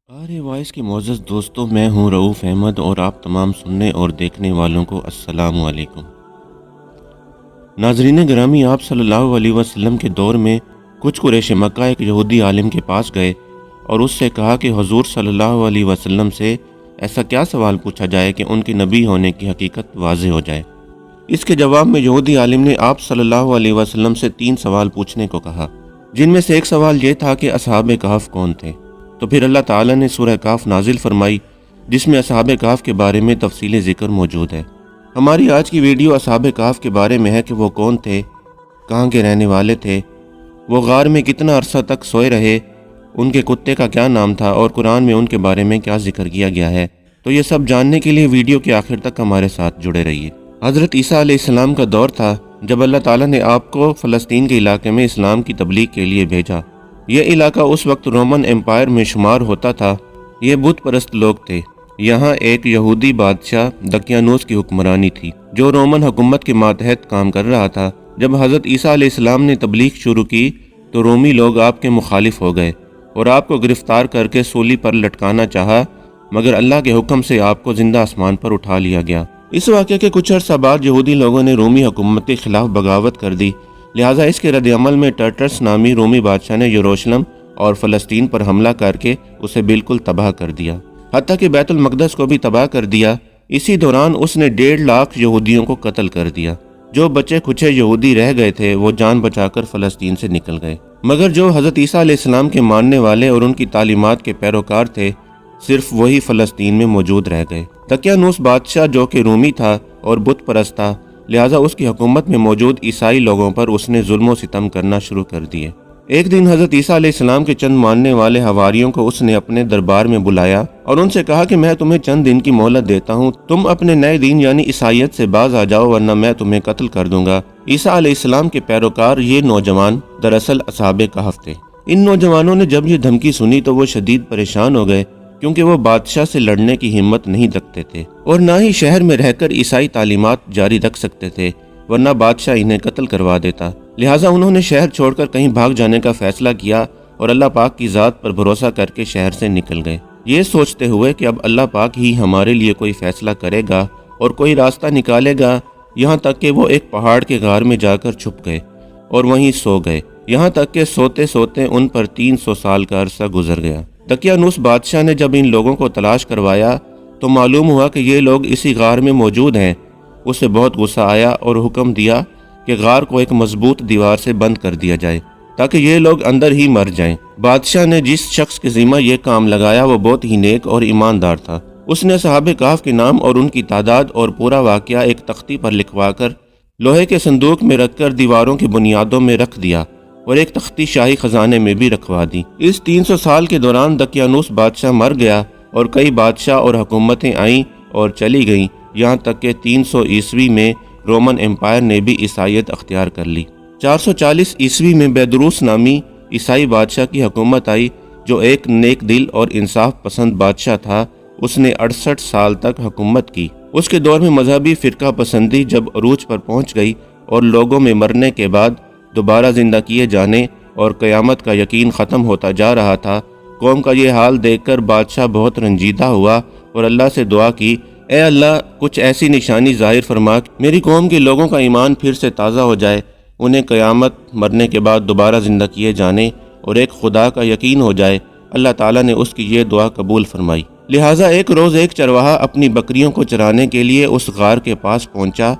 Are voice کے معزز دوستوں، میں ہوں رؤف احمد اور آپ تمام سننے اور دیکھنے والوں کو السلام علیکم۔ ناظرین گرامی، آپ صلی اللہ علیہ وسلم کے دور میں کچھ قریش مکہ ایک یہودی عالم کے پاس گئے اور اس سے کہا کہ حضور صلی اللہ علیہ وسلم سے ایسا کیا سوال پوچھا جائے کہ ان کے نبی ہونے کی حقیقت واضح ہو جائے۔ اس کے جواب میں یہودی عالم نے آپ صلی اللہ علیہ وسلم سے 3 سوال پوچھنے کو کہا، جن میں سے ایک سوال یہ تھا کہ اصحاب کہف کون تھے۔ تو پھر اللہ تعالیٰ نے سورہ کہف نازل فرمائی، جس میں اصحاب کہف کے بارے میں تفصیلی ذکر موجود ہے۔ ہماری آج کی ویڈیو اصحاب کہف کے بارے میں ہے کہ وہ کون تھے، کہاں کے رہنے والے تھے، وہ غار میں کتنا عرصہ تک سوئے رہے، ان کے کتے کا کیا نام تھا اور قرآن میں ان کے بارے میں کیا ذکر کیا گیا ہے۔ تو یہ سب جاننے کے لیے ویڈیو کے آخر تک ہمارے ساتھ جڑے رہیے۔ حضرت عیسیٰ علیہ السلام کا دور تھا جب اللہ تعالیٰ نے آپ کو فلسطین کے علاقے میں اسلام کی تبلیغ کے لیے بھیجا۔ یہ علاقہ اس وقت رومن امپائر میں شمار ہوتا تھا۔ یہ بت پرست لوگ تھے۔ یہاں ایک یہودی بادشاہ دقیانوس کی حکمرانی تھی، جو رومن حکومت کے ماتحت کام کر رہا تھا۔ جب حضرت عیسیٰ علیہ السلام نے تبلیغ شروع کی تو رومی لوگ آپ کے مخالف ہو گئے اور آپ کو گرفتار کر کے سولی پر لٹکانا چاہا، مگر اللہ کے حکم سے آپ کو زندہ آسمان پر اٹھا لیا گیا۔ اس واقعے کے کچھ عرصہ بعد یہودی لوگوں نے رومی حکومت کے خلاف بغاوت کر دی، لہٰذا اس کے رد عمل میں ٹرٹس نامی رومی بادشاہ نے یروشلم اور فلسطین پر حملہ کر کے اسے بالکل تباہ کر دیا، حتیٰ کہ بیت المقدس کو بھی تباہ کر دیا۔ اسی دوران اس نے 1.5 لاکھ یہودیوں کو قتل کر دیا۔ جو بچے کھچے یہودی رہ گئے تھے وہ جان بچا کر فلسطین سے نکل گئے، مگر جو حضرت عیسیٰ علیہ السلام کے ماننے والے اور ان کی تعلیمات کے پیروکار تھے، صرف وہی فلسطین میں موجود رہ گئے۔ دقیانوس بادشاہ جو کہ رومی تھا اور بت پرست تھا، لہٰذا اس کی حکومت میں موجود عیسائی لوگوں پر اس نے ظلم و ستم کرنا شروع کر دیے۔ ایک دن حضرت عیسیٰ علیہ السلام کے چند ماننے والے حواریوں کو اس نے اپنے دربار میں بلایا اور ان سے کہا کہ میں تمہیں چند دن کی مہلت دیتا ہوں، تم اپنے نئے دین یعنی عیسائیت سے باز آ جاؤ ورنہ میں تمہیں قتل کر دوں گا۔ عیسیٰ علیہ السلام کے پیروکار یہ نوجوان دراصل اصحاب کہف تھے۔ ان نوجوانوں نے جب یہ دھمکی سنی تو وہ شدید پریشان ہو گئے، کیونکہ وہ بادشاہ سے لڑنے کی ہمت نہیں رکھتے تھے اور نہ ہی شہر میں رہ کر عیسائی تعلیمات جاری رکھ سکتے تھے، ورنہ بادشاہ انہیں قتل کروا دیتا۔ لہٰذا انہوں نے شہر چھوڑ کر کہیں بھاگ جانے کا فیصلہ کیا اور اللہ پاک کی ذات پر بھروسہ کر کے شہر سے نکل گئے، یہ سوچتے ہوئے کہ اب اللہ پاک ہی ہمارے لیے کوئی فیصلہ کرے گا اور کوئی راستہ نکالے گا۔ یہاں تک کہ وہ ایک پہاڑ کے غار میں جا کر چھپ گئے اور وہیں سو گئے، یہاں تک کہ سوتے سوتے ان پر 300 سال کا عرصہ گزر گیا۔ دقیانوس بادشاہ نے جب ان لوگوں کو تلاش کروایا تو معلوم ہوا کہ یہ لوگ اسی غار میں موجود ہیں۔ اسے بہت غصہ آیا اور حکم دیا کہ غار کو ایک مضبوط دیوار سے بند کر دیا جائے تاکہ یہ لوگ اندر ہی مر جائیں۔ بادشاہ نے جس شخص کے ذمہ یہ کام لگایا وہ بہت ہی نیک اور ایماندار تھا۔ اس نے اصحاب کہف کے نام اور ان کی تعداد اور پورا واقعہ ایک تختی پر لکھوا کر لوہے کے صندوق میں رکھ کر دیواروں کی بنیادوں میں رکھ دیا اور ایک تختی شاہی خزانے میں بھی رکھوا دی۔ اس 300 سال کے دوران دقیانوس بادشاہ مر گیا اور کئی بادشاہ اور حکومتیں آئیں اور چلی گئیں، یہاں تک کہ 300 عیسوی میں رومن امپائر نے بھی عیسائیت اختیار کر لی۔ 440 عیسوی میں بیدروس نامی عیسائی بادشاہ کی حکومت آئی، جو ایک نیک دل اور انصاف پسند بادشاہ تھا۔ اس نے 68 سال تک حکومت کی۔ اس کے دور میں مذہبی فرقہ پسندی جب عروج پر پہنچ گئی اور لوگوں میں مرنے کے بعد دوبارہ زندہ کیے جانے اور قیامت کا یقین ختم ہوتا جا رہا تھا، قوم کا یہ حال دیکھ کر بادشاہ بہت رنجیدہ ہوا اور اللہ سے دعا کی، اے اللہ، کچھ ایسی نشانی ظاہر فرما کہ میری قوم کے لوگوں کا ایمان پھر سے تازہ ہو جائے، انہیں قیامت، مرنے کے بعد دوبارہ زندہ کیے جانے اور ایک خدا کا یقین ہو جائے۔ اللہ تعالیٰ نے اس کی یہ دعا قبول فرمائی۔ لہٰذا ایک روز ایک چرواہا اپنی بکریوں کو چرانے کے لیے اس غار کے پاس پہنچا۔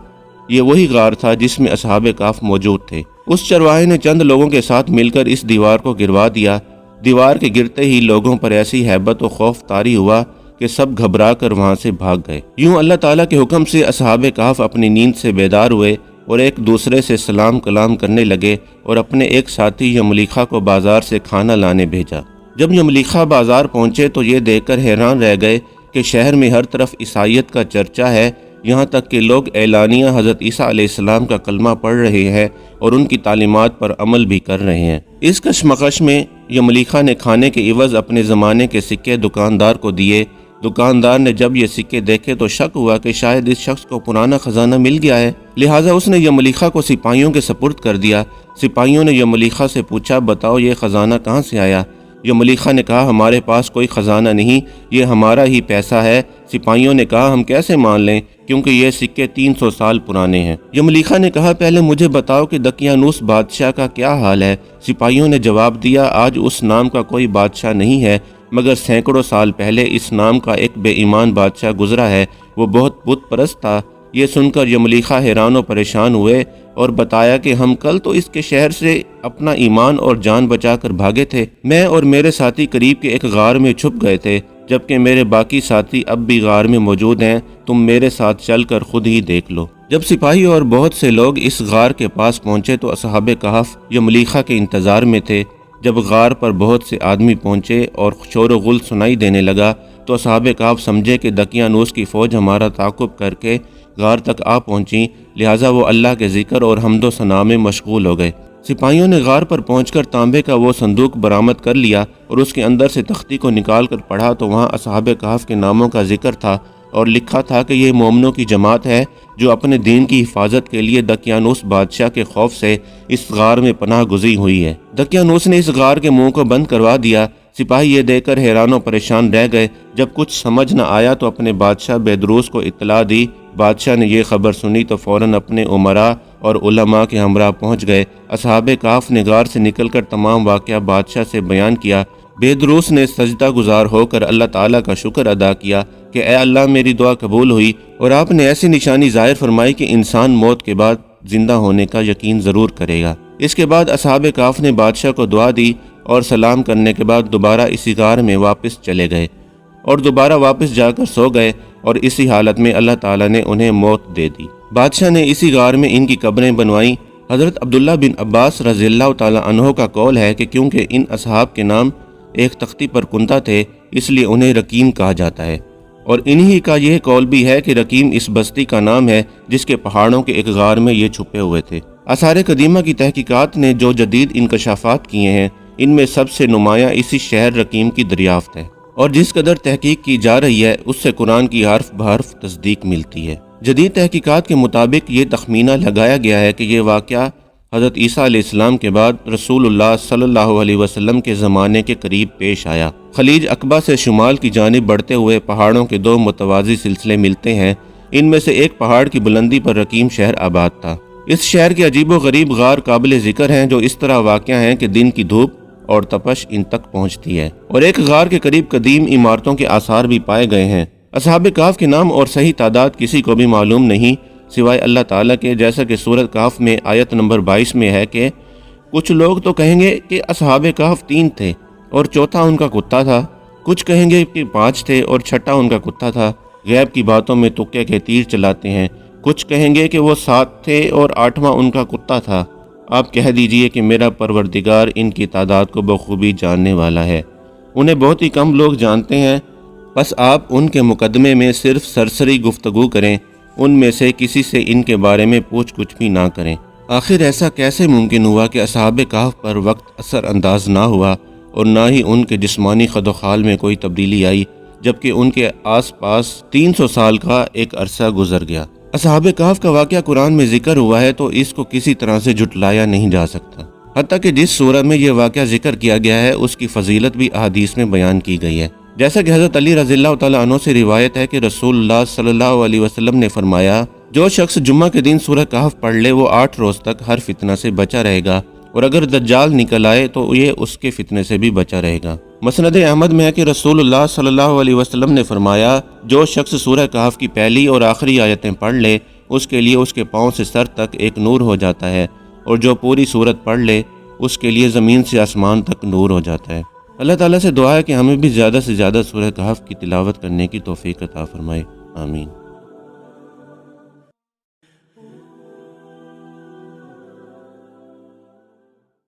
یہ وہی غار تھا جس میں اصحاب کہف موجود تھے۔ اس چرواہے نے چند لوگوں کے ساتھ مل کر اس دیوار کو گروا دیا۔ دیوار کے گرتے ہی لوگوں پر ایسی ہیبت و خوف طاری ہوا کہ سب گھبرا کر وہاں سے بھاگ گئے۔ یوں اللہ تعالیٰ کے حکم سے اصحاب کہف اپنی نیند سے بیدار ہوئے اور ایک دوسرے سے سلام کلام کرنے لگے اور اپنے ایک ساتھی یملیخا کو بازار سے کھانا لانے بھیجا۔ جب یملیخا بازار پہنچے تو یہ دیکھ کر حیران رہ گئے کہ شہر میں ہر طرف عیسائیت کا چرچا ہے، یہاں تک کہ لوگ اعلانیہ حضرت عیسیٰ علیہ السلام کا کلمہ پڑھ رہے ہیں اور ان کی تعلیمات پر عمل بھی کر رہے ہیں۔ اس کشمکش میں یملیخا نے کھانے کے عوض اپنے زمانے کے سکے دکاندار کو دیے۔ دکاندار نے جب یہ سکے دیکھے تو شک ہوا کہ شاید اس شخص کو پرانا خزانہ مل گیا ہے، لہٰذا اس نے یملیخا کو سپاہیوں کے سپرد کر دیا۔ سپاہیوں نے یملیخا سے پوچھا، بتاؤ یہ خزانہ کہاں سے آیا؟ یملیخا نے کہا ہمارے پاس کوئی خزانہ نہیں، یہ ہمارا ہی پیسہ ہے۔ سپاہیوں نے کہا ہم کیسے مان لیں کیونکہ یہ سکے 300 سال پرانے ہیں۔ یملیخا نے کہا پہلے مجھے بتاؤ کہ دقیانوس بادشاہ کا کیا حال ہے۔ سپاہیوں نے جواب دیا آج اس نام کا کوئی بادشاہ نہیں ہے، مگر سینکڑوں سال پہلے اس نام کا ایک بے ایمان بادشاہ گزرا ہے، وہ بہت بت پرست تھا۔ یہ سن کر یملیخا حیران و پریشان ہوئے اور بتایا کہ ہم کل تو اس کے شہر سے اپنا ایمان اور جان بچا کر بھاگے تھے، میں اور میرے ساتھی قریب کے ایک غار میں چھپ گئے تھے، جبکہ میرے باقی ساتھی اب بھی غار میں موجود ہیں، تم میرے ساتھ چل کر خود ہی دیکھ لو۔ جب سپاہی اور بہت سے لوگ اس غار کے پاس پہنچے تو اصحاب کہف یملیخا کے انتظار میں تھے۔ جب غار پر بہت سے آدمی پہنچے اور شور و غل سنائی دینے لگا تو اصحاب کہف سمجھے کہ دقیانوس کی فوج ہمارا تعاقب کر کے غار تک آ پہنچی، لہٰذا وہ اللہ کے ذکر اور حمد و ثنا میں مشغول ہو گئے۔ سپاہیوں نے غار پر پہنچ کر تانبے کا وہ صندوق برآمد کر لیا اور اس کے اندر سے تختی کو نکال کر پڑھا تو وہاں اصحاب کہف کے ناموں کا ذکر تھا اور لکھا تھا کہ یہ مومنوں کی جماعت ہے جو اپنے دین کی حفاظت کے لیے دقیانوس بادشاہ کے خوف سے اس غار میں پناہ گزین ہوئی ہے۔ دقیانوس نے اس غار کے منہ کو بند کروا دیا۔ سپاہی یہ دیکھ کر حیران و پریشان رہ گئے۔ جب کچھ سمجھ نہ آیا تو اپنے بادشاہ بیدروس کو اطلاع دی۔ بادشاہ نے یہ خبر سنی تو فوراً اپنے امراء اور علماء کے ہمراہ پہنچ گئے۔ اصحاب کہف نے غار سے نکل کر تمام واقعہ بادشاہ سے بیان کیا۔ بیدروس نے سجدہ گزار ہو کر اللہ تعالیٰ کا شکر ادا کیا کہ اے اللہ میری دعا قبول ہوئی اور آپ نے ایسی نشانی ظاہر فرمائی کہ انسان موت کے بعد زندہ ہونے کا یقین ضرور کرے گا۔ اس کے بعد اصحاب کہف نے بادشاہ کو دعا دی اور سلام کرنے کے بعد دوبارہ اسی غار میں واپس چلے گئے اور دوبارہ واپس جا کر سو گئے اور اسی حالت میں اللہ تعالیٰ نے انہیں موت دے دی۔ بادشاہ نے اسی غار میں ان کی قبریں بنوائیں۔ حضرت عبداللہ بن عباس رضی اللہ تعالیٰ عنہ کا قول ہے کہ کیونکہ ان اصحاب کے نام ایک تختی پر کنتا تھے اس لیے انہیں رقیم کہا جاتا ہے، اور انہی کا یہ قول بھی ہے کہ رقیم اس بستی کا نام ہے جس کے پہاڑوں کے ایک غار میں یہ چھپے ہوئے تھے۔ آثار قدیمہ کی تحقیقات نے جو جدید انکشافات کیے ہیں ان میں سب سے نمایاں اسی شہر رقیم کی دریافت ہے، اور جس قدر تحقیق کی جا رہی ہے اس سے قرآن کی حرف بحرف تصدیق ملتی ہے۔ جدید تحقیقات کے مطابق یہ تخمینہ لگایا گیا ہے کہ یہ واقعہ حضرت عیسیٰ علیہ السلام کے بعد رسول اللہ صلی اللہ علیہ وسلم کے زمانے کے قریب پیش آیا۔ خلیج عقبہ سے شمال کی جانب بڑھتے ہوئے پہاڑوں کے دو متوازی سلسلے ملتے ہیں، ان میں سے ایک پہاڑ کی بلندی پر رقیم شہر آباد تھا۔ اس شہر کے عجیب و غریب غار قابل ذکر ہیں جو اس طرح واقع ہیں کہ دن کی دھوپ اور تپش ان تک پہنچتی ہے، اور ایک غار کے قریب قدیم عمارتوں کے آثار بھی پائے گئے ہیں۔ اصحاب کہف کے نام اور صحیح تعداد کسی کو بھی معلوم نہیں سوائے اللہ تعالیٰ کے، جیسا کہ سورۃ کہف میں آیت نمبر 22 میں ہے کہ کچھ لوگ تو کہیں گے کہ اصحاب کہف 3 تھے اور چوتھا ان کا کتا تھا، کچھ کہیں گے کہ 5 تھے اور چھٹا ان کا کتا تھا۔ غیب کی باتوں میں تکے کے تیر چلاتے ہیں، کچھ کہیں گے کہ وہ 7 تھے اور 8واں ان کا کتا تھا۔ آپ کہہ دیجئے کہ میرا پروردگار ان کی تعداد کو بخوبی جاننے والا ہے، انہیں بہت ہی کم لوگ جانتے ہیں، بس آپ ان کے مقدمے میں صرف سرسری گفتگو کریں، ان میں سے کسی سے ان کے بارے میں پوچھ گچھ بھی نہ کریں۔ آخر ایسا کیسے ممکن ہوا کہ اصحاب کہف پر وقت اثر انداز نہ ہوا اور نہ ہی ان کے جسمانی خد و خال میں کوئی تبدیلی آئی، جبکہ ان کے آس پاس 300 سال کا ایک عرصہ گزر گیا؟ اصحاب کہف کا واقعہ قرآن میں ذکر ہوا ہے تو اس کو کسی طرح سے جھٹلایا نہیں جا سکتا، حتیٰ کہ جس سورہ میں یہ واقعہ ذکر کیا گیا ہے اس کی فضیلت بھی احادیث میں بیان کی گئی ہے۔ جیسا کہ حضرت علی رضی اللہ تعالیٰ عنہ سے روایت ہے کہ رسول اللہ صلی اللہ علیہ وسلم نے فرمایا جو شخص جمعہ کے دن سورہ کہف پڑھ لے وہ 8 روز تک ہر فتنہ سے بچا رہے گا، اور اگر دجال نکل آئے تو یہ اس کے فتنے سے بھی بچا رہے گا۔ مسند احمد میں ہے کہ رسول اللہ صلی اللہ علیہ وسلم نے فرمایا جو شخص سورہ کہف کی پہلی اور آخری آیتیں پڑھ لے اس کے لیے اس کے پاؤں سے سر تک ایک نور ہو جاتا ہے، اور جو پوری سورت پڑھ لے اس کے لیے زمین سے آسمان تک نور ہو جاتا ہے۔ اللہ تعالیٰ سے دعا ہے کہ ہمیں بھی زیادہ سے زیادہ سورہ کہف کی تلاوت کرنے کی توفیق عطا فرمائے، آمین۔